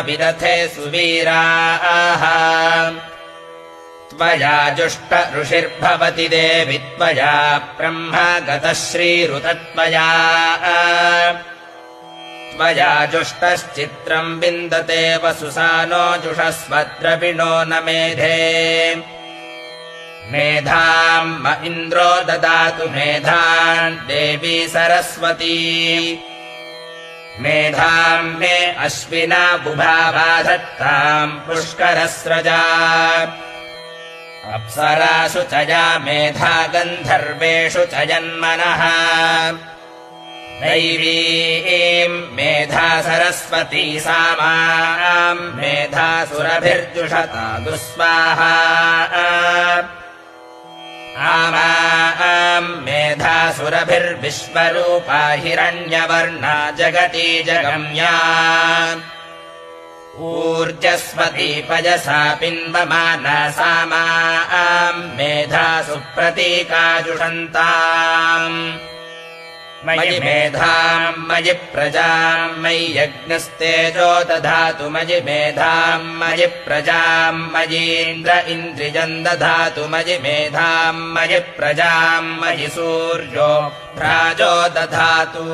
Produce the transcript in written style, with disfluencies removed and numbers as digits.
विदथे सुवीराः त्वया जुष्ट ऋषिर्भवति देवि त्वया ब्रह्म गतः श्रीरुतत्वया त्वया जुष्टश्चित्रम् विन्दते वसुसानो जुषस्वद्रविणो न मेधे मेधाम् म इन्द्रो ददातु मेधान् देवी सरस्वती मेधाम् मे अश्विना बुभा बाधत्ताम् पुष्करस्रजा अप्सरासु च या मेधा गन्धर्वेषु च जन्मनः दैवीम् मेधा सरस्वती सा माम् मेधासुरभिर्जुषता दुःस्वाहा आमाम् मेधासुरभिर्विश्वरूपा हिरण्यवर्णा जगती जगम्या ऊर्जस्वती पयसा पिन्वमाना सा माम् मेधासु प्रतीकाजुषन्ताम् मयि मेधाम् मयि प्रजाम् मयि यज्ञस्तेजो दधातु मयि मेधाम् मयि प्रजाम् मयीन्द्र इन्द्रियम् दधातु मयि मेधाम् मयि प्रजाम् मयि सूर्यो भ्राजो दधातु